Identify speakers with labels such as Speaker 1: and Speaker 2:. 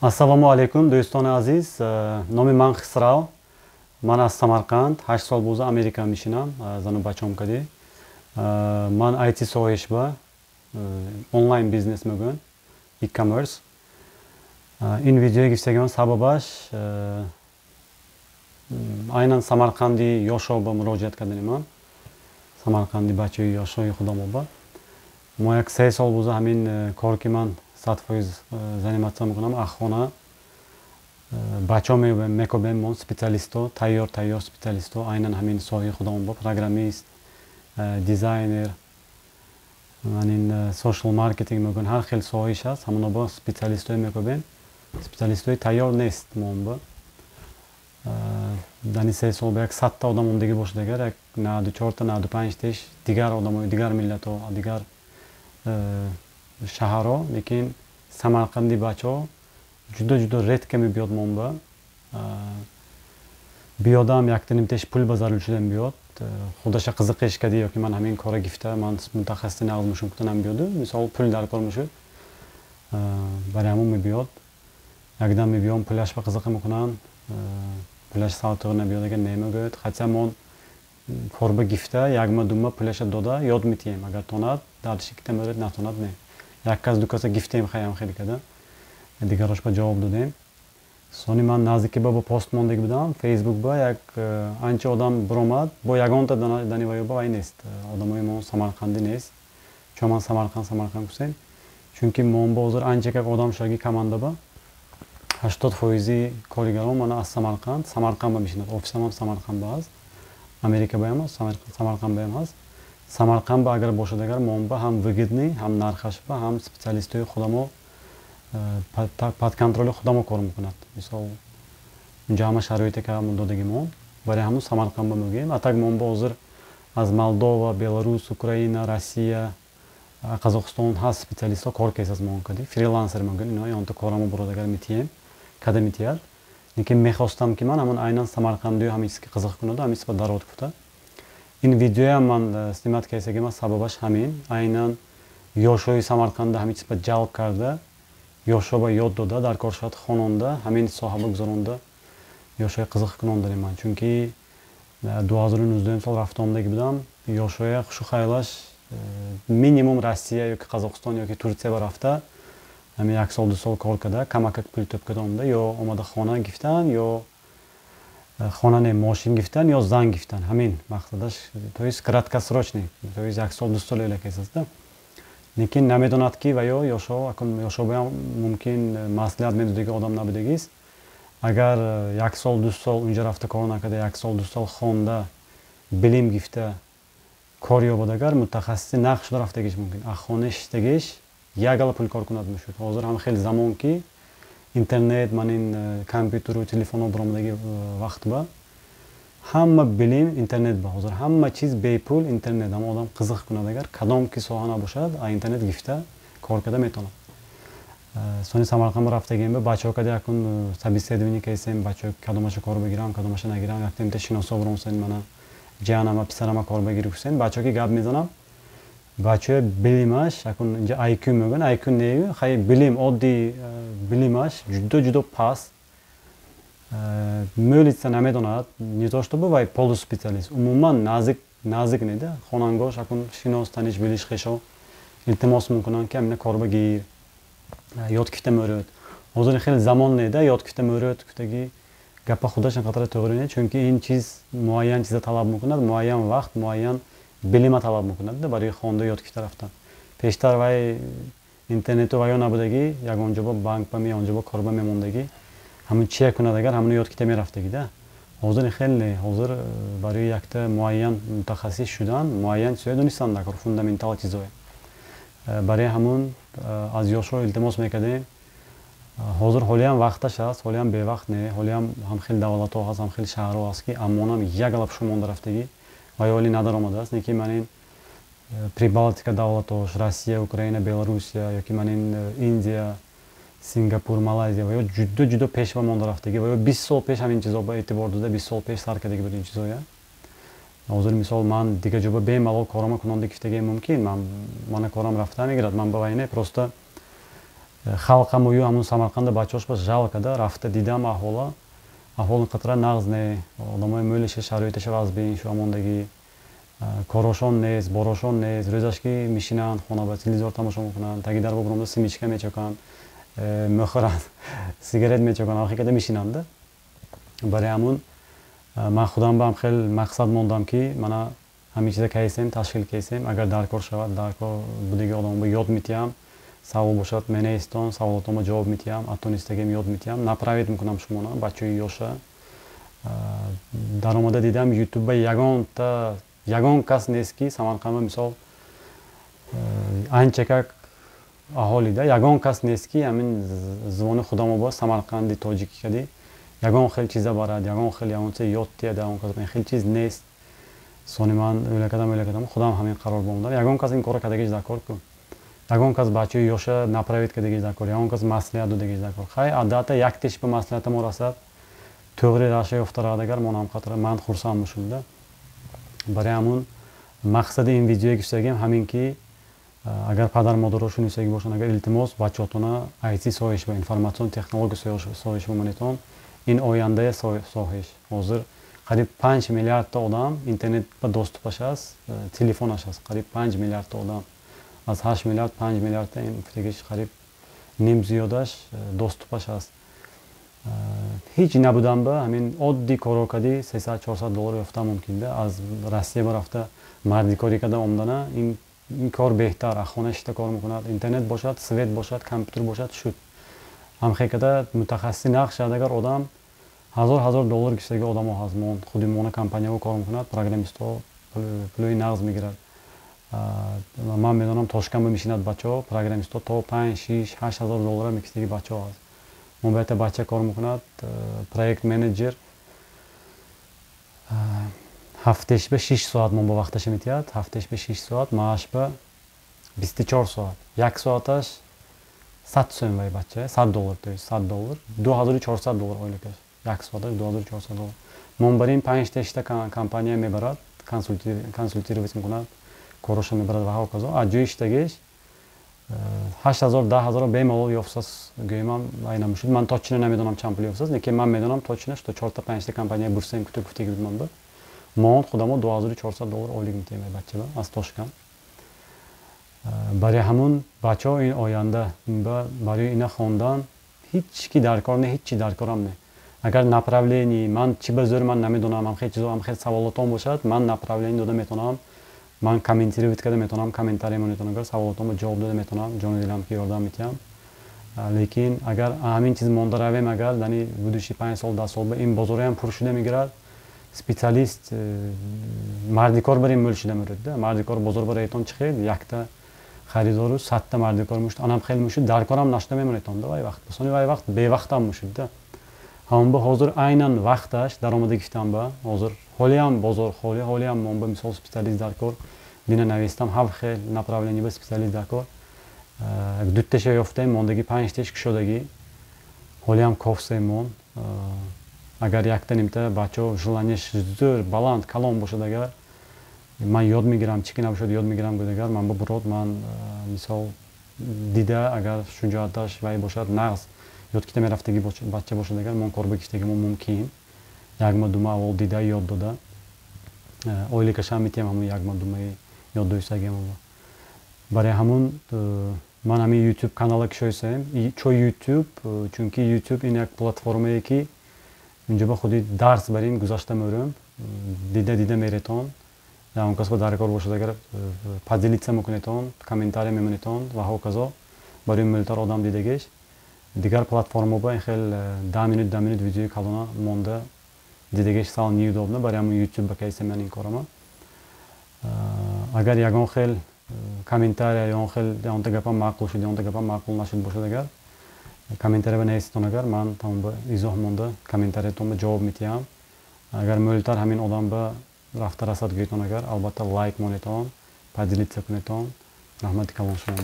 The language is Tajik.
Speaker 1: Ассалому алейкум, дӯстони азиз. Номи ман Хисрав. Ман аз Самарқанд 8 сол буза Америка мешинам, зану бачаам кади. Ман IT соҳишба, онлайн бизнес мегӯям, e-commerce. Ин видеои гифтагиам сабабаш айнан Самарқанди ёшоба муроҷиат кардани ман. Самарқанди бачаи ёшои худамоба. Мо як 3 сол буза ҳамин кор ки ман 100% заниматсия мекунам, аххона бачаҳо мекобем мон специалисто, тайёр специалисто, айнан ҳамин соҳаи худамон ба программист, дизайнер, ҳамин social marketing мекунем, ҳар хел соҳаиш ҳаст, ҳамоно ба специалистои мекобем. Специалистои тайёр нест мон ба. Дани 3 сол ба як 100 та одам омадагӣ бошад, агар як 94 та 95 таш дигар одамои дигар миллатҳо, дигар шаҳрҳо, лекин Самарқанди бачаҳо ҷудо редка мебиёд мон ба. Биёдам яктаним теш пул ба зарӯр шудам биёд. Худаша қизиқиш кади ёки ман ҳамин кора гифта ман мутахассиси нағз мешум кутанам биёду. Мисол пул дар кор мешуд. Барои ҳамон мебиёд. Якдам мебиём пулаш ба қизиқа мекунам. Пулаш савтуғ набиёд агар немегӯяд. Хатса мон корба гифта якма дума пулаша дода ёд метием. Агар тонад дарши кита мөред, натонад не. Як кас ду каса гифтем хаям хеле када. Дигарош ба ҷавоб додем. Сони ман наздики ба пост мондагӣ будам, Facebook ба як анча одам биромад, бо ягонта дани ваёба вай нест. Одамои мон Самарқанди нест. Чун ман Самарқанд кусем. Чунки мон бо ҳозир анча як одам шаги каманда ба 80% коригарон мана аз Самарқанд ба мешинад. Офисам ҳам Самарқанд ба аст. Америка ба ҳам аст, Самарқанд ба ҳам аст. Самарқанд ба агар бошад, агар мон ба ҳам выгодни, ҳам нархаш ба, ҳам специалистои худамо под контроли худамо кор мекунад. Мисол инҷа ҳама шароите ки ҳамон додаги мон, барои ҳамон Самарқанд ба мегӯем. Атак мон ба ҳозир аз Молдова, Беларус, Украина, Россия, Қазоқистон ҳаст специалистҳо кор кес аз мон кади. Фрилансер мегӯем, ино ёнта корамо бурод агар метием, када метияд. Лекин мехостам ки ман ҳамон айнан Самарқандиё ҳамин чиз ки қизиқ кунаду, ҳамин чиз ба дарод кута. Ин видеоям ман снимат кардагиам сабабаш ҳамин. Айнан ёшои Самарқанда ҳамин чиз ба ҷалб карда, ёшо ба ёд дода, дар кор шуд хононда, ҳамин соҳа ба гузаронда, ёшои қизиқ кунон дарем ман. Чунки 2019 сол рафта омадагӣ будам, ёшоя хушу хайлаш минимум Россия ёки Қазоқистон ёки Турсия ба рафта, ҳамин 1 сол 2 сол кор када, камакак пул тӯб када омада, ё омада хона гифтан, ё хона не мошин гифтан, ё зан гифтан. Ҳамин мақсадаш, то есть краткосрочный, то есть 1 сол 2 сол элакес аст. Лекин намедонад ки ва ёшоба мумкин маслиҳат медодаги одам набудагист. Агар 1 сол 2 сол унҷа рафта кор накарда, 1 сол 2 сол хонда билим гифта кор ёбад, агар мутахассиси нақ шуда рафтагиш мумкин. Аххона шиштагиш ягала пул кор кунад мешуд. Ҳозир ҳам хеле замон ки интернет, манин компютеру, телефоно биромадаги вақт ба ҳама билим интернет ба. Ҳозир ҳама чиз бепул интернет. Ҳама одам қизиқ кунад, агар кадом ки соҳа набошад, интернет гифта кор када метавонад. Сони Самарқанд рафтагием ба бачаҳо када якун собеседование кардем, бачаҳо кадомаша кор бигирам, кадомаша нагирам, яктем те шиносо биромсен мана ҷанама писарама кор бигирӣ кусен. Бачаҳо ки гап мезанам, бачаҳои билимаш якун инҷа IQ мегӯян, IQ не, хай билим одди билимаш ҷудо паст. Мӯлица намедонад, не то чтобы вай полуспециалист, умуман назик неда, хонангош акун шинос таниш билиш хешо илтимос мекунанд ки ҳамина корба гир, ёд кифта мӯрӯд. Ҳозир хеле замон неда, ёд кифта мӯрӯд куфтаги гапа худаш инқадр тоғри не, чунки ин чиз муайян чиза талаб мекунад, муайян вақт, муайян билима талаб мекунад барои хонда ёд кифта рафтан. Пештар вай интернету ваё набудаги, ягон ҷоба банк ба ме, он ҷоба корба мемондаги, ҳамун чия кунад, агар ҳамуно ёд кита мерафтагида. Ҳозир хеле ҳозир барои якта муайян мутахассис шудан, муайян чизое донистан дар кор фундаментал чизое. Барои ҳамун аз ёшо илтимос мекардем. Ҳозир ҳолиам вақташ аст, ҳолиам бевақт не, ҳолиам ҳам хеле давлатҳо ҳаст, ҳам хеле шаҳрҳо ҳаст ки аммонам ягала пушо монда рафтагӣ ва ёли надаромадааст. Не ки манин Прибалтика давлатҳош, Россия, Украина, Беларусия ёки манин Индия, Сингапур, Малайзия ва ё ҷудо пеш ба монда рафтагӣ ва ё 20 сол пеш ҳамин чизо ба эътибор дода 20 сол пеш сар кардаги буд ин чизоя. ҳозир мисол ман дига ҷоба бемалол корама кунонда гифтагӣ мумкин, мана корам рафта мегирад, ман ба вай не, просто халқа мою ҳамун Самарқанда бачаҳош ба жалкада рафта дидам аҳвола қатра нағз не одамои мӯлиша шароиташа вазбин шуамондагӣ корошон нест борошон нест рӯзашки мешинанд хона ба телевизор тамошо мекунанд таги дар бобромда симичка мечоканд мехӯранд сигарет мечоканд охикада мешинанда барои ҳамун ман худам баам хел мақсад мондам ки мана ҳамин чиза кайсем ташкил кайсем агар дар кор шавад дар кор будиги одамоба ёд метиҳам савол бошад менаистон саволотома ҷавоб метиҳам атонистагем ёд метиҳам направит мекунам шумона бачаҳои ёша даромада дидам ютуба ягон кас нест ки Самарқанда мисол анчака аҳолида ягон кас нест ки ҳамин зубони худамо ба Самарқанди тоҷики кади ягон хел чиза барад ягон хел ягончизе ёд тиҳад ягон кас хел чиз нест сони ман ӯйлакадам худам ҳамин қарор бомдам ягон кас ин кора кардагиш дар кор ку ягон кас бачаҳои ёша направит кардагиш дар кор ягон кас маслиҳат додагиш дар кор хай аддата як тиш ба маслиҳата мо расад туғри раша ёфта равад мо ҳам қатра ман хурсанд мешудам барои ҳамун мақсади ин видеое гӯштагем ҳамин ки агар падар модаро шунисаги бошанд агар илтимос бачаҳотона IT соҳиш ва информатсион технология соҳиш бимонитон ин ояндаи соҳиш ҳозир қариб 5 миллиардта одам интернет ба доступаш аст телефонаш аст қариб 5 миллиардта одам аз 8 миллиард 5 миллиардта ин фикриш қариб ним зиёдаш доступаш аст ҳеҷ набудан ба ҳамин одди коро кади $300-400 ёфта мумкин да аз Россия барафта марди корӣ када омдана ин кор беҳтар аз хона шита кор мекунад интернет бошад свет бошад компютер бошад шуд ҳамхе када мутахассиси нақш шавад агар одам $1000 гиштаги одамо ҳаст мон худи мона компанияҳо кор мекунад программистҳо пулои нағз мегирад ман медонам Тошканба мешинад бачаҳо программистҳо то $5-6-8,000 мекистаги бачаҳо ҳаст мон баъта бача кор мекунад проект менеҷер ҳафтеш ба 6 соат мон ба вақташа метиҳад ҳафтеш ба 6 соат мааш ба 24 соат як соаташ 100 сом вай бача $100 то есть $100 $2400 ойлакаш як соаташ $2400 мон барин 5-6 компания мебарад консультировать мекунад короша мебарад ва ҳоказо аз ҷои иштагиш 8,000-10,000 бемалол ёфтас гӯимам айна мешуд ман точно намедонам чанд пул ёфтас лекин ман медонам точно што 4-5 компания бурсаим куту гуфтаги будман ба мон худамо $2400 ойлик метиҳем бачаба аз Тошкан барои ҳамун бачаҳо ин оянда барои ина хондан ҳеҷ ки дар кор не ҳеҷ чи дар корам не агар направление ман чи ба зӯр ман намедонам ҳам хел чизо ҳам хел саволотом бошад ман направление дода метавонам ман комментировать карда метавонам комментария монитонам агар саволотомо ҷавоб дода метавонам ҷони дилам ки ёрдам метиҳам лекин агар ҳамин чиз монда равем агар дани будущи 5 сол 10 сол ба ин бозореам пур шуда мегирад специалист марди кор барим мӯл шуда мерӯд да марди кор бозор бароятон чи хел якта харидору 100та марди кор мешуд анам хел мешуд дар корам нашуда мемонетон да вай вақт басони вай вақт бевақтам мешуд да ҳамон ба ҳозир айнан вақташ даромада гифтам ба ҳозир ҳолиам бозор холи ҳолиам мон ба мисол специалист дар кор бина навистам ҳав хел направление ба специалист дар кор дуташа ёфтаем мондаги 5 кушодагӣ ҳолиам кофсем мон агар якта нимта бачаҳо желанияш зӯр баланд калон бошад агар ман ёд мегирам чӣ ки набошад ёд мегирам гӯд агар ман ба бурод ман мисол дида агар шуҷоаташ вай бошад нағз ёд кита мерафтаги бача бошад агар мон кор ба гифтагимо мумкин якма дума аввал дида ёд дода ойликашам метиҳам ҳамун якма думаи ёд доистагимо барои ҳамун ман ҳамин YouTube канала кишоисаем чо YouTube чунки YouTube ин як платформае ки инҷо ба худи дарс барин гузашта меорем дида меретон ягон кас ба дар кор бошад агар поделиться мекунетон комментария мемонетон ва ҳоказо барои мӯлтар одам дидагиш дигар платформаба ин хел 10 минут видеои калона монда дидагиш сал неудобно барои ҳамун YouTube ба кайсем ман ин корама агар ягон хел комментария ягон хел ягонта гапам маъқул шуд ягонта гапам маъқул нашуд бошад агар комментария ба нависитон агар ман тамом ба изоҳ монда комментариятон ба ҷавоб метиҳам агар мӯлтар ҳамин одам ба рафта расад гӯйтон агар албатта лайк монетон поделиться кунетон раҳмати калон шумо